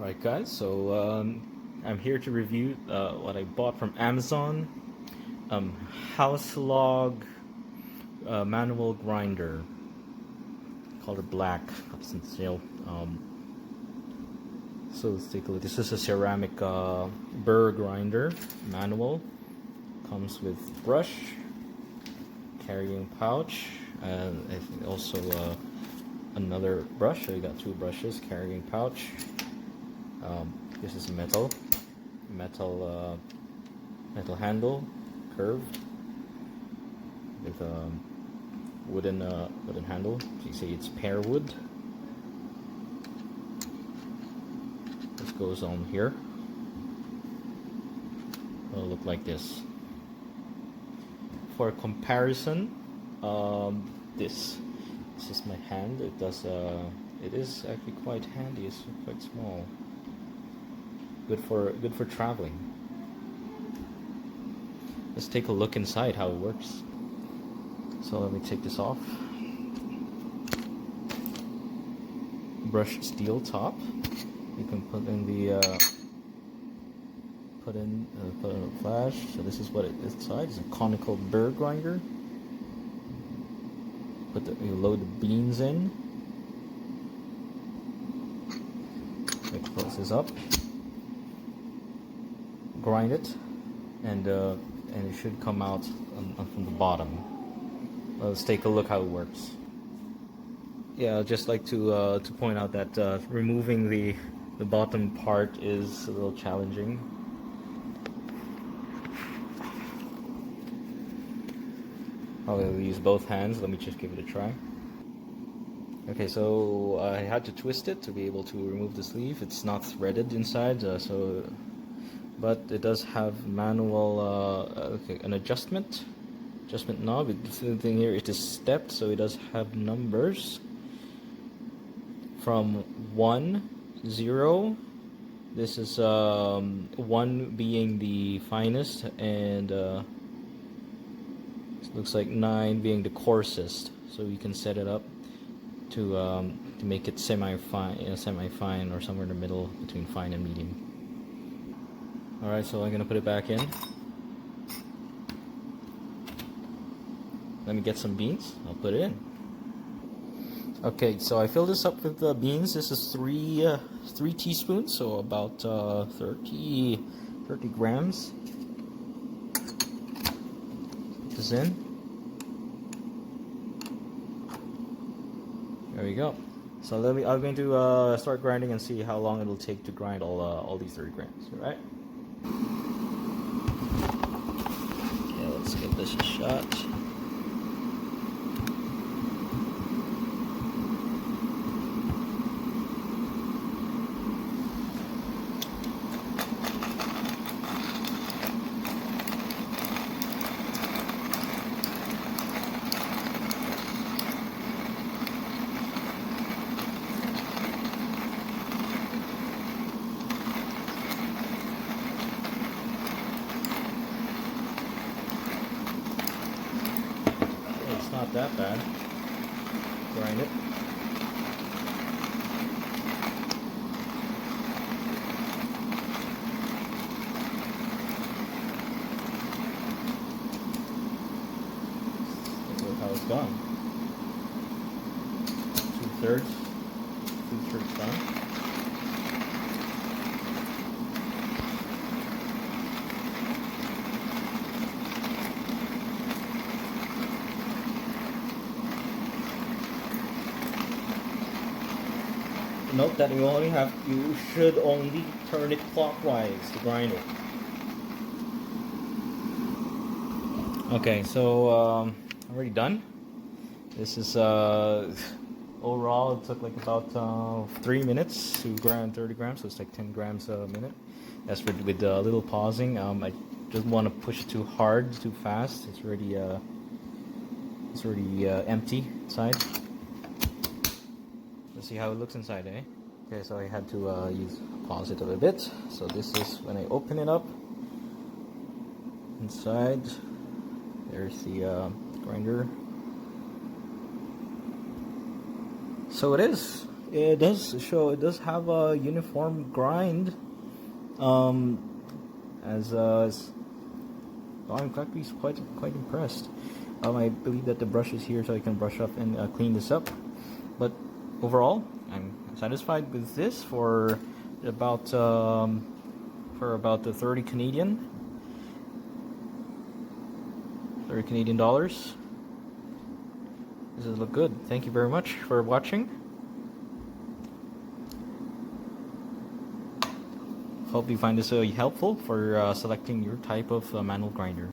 Alright guys, so I'm here to review what I bought from Amazon. House log manual grinder. Color black, upside sale. So let's take a look. This is a ceramic burr grinder, manual. Comes with brush, carrying pouch, and I think also another brush. So you got two brushes, carrying pouch. This is metal handle, curved, with a wooden handle. So you see it's pear wood. This goes on here. It'll look like this. For comparison, this is my hand. It is actually quite handy. It's quite small. Good for traveling. Let's take a look inside how it works. So let me take this off. Brushed steel top. You can put in the put in a flash. So this is what it is inside. It's a conical burr grinder. You load the beans in. It closes up. Grind it, and it should come out from the bottom. Let's take a look how it works. Yeah, I'd just like to point out that removing the bottom part is a little challenging. I'll use both hands. Let me just give it a try. Okay, so I had to twist it to be able to remove the sleeve. It's not threaded inside, but it does have manual an adjustment knob. The thing here, it is stepped, so it does have numbers from 1, 0. This is 1 being the finest, and it looks like 9 being the coarsest. So you can set it up to make it semi-fine, or somewhere in the middle between fine and medium. Alright, so I'm gonna put it back in. Let me get some beans. I'll put it in. Okay, so I filled this up with beans. This is 3 teaspoons, so about 30 grams. Put this in. There we go. So I'm going to start grinding and see how long it'll take to grind all these 30 grams. All right. Okay, let's give this a shot. It's not that bad. Grind it. Look how it's gone. 2/3 done. Note that you should only turn it clockwise to grind it. Okay, so already done. This is overall it took like about 3 minutes to grind 30 grams, so it's like 10 grams a minute. That's with a little pausing. I didn't want to push it too hard, too fast. It's already empty inside. Let's see how it looks inside, eh? Okay, so I had to pause it a little bit. So this is when I open it up. Inside, there's the grinder. So it is. It does show. It does have a uniform grind. Um, oh, I'm actually quite impressed. I believe that the brush is here so I can brush up and clean this up. But overall, I'm satisfied with this about the 30 Canadian dollars. This does look good. Thank you very much for watching. Hope you find this helpful for selecting your type of manual grinder.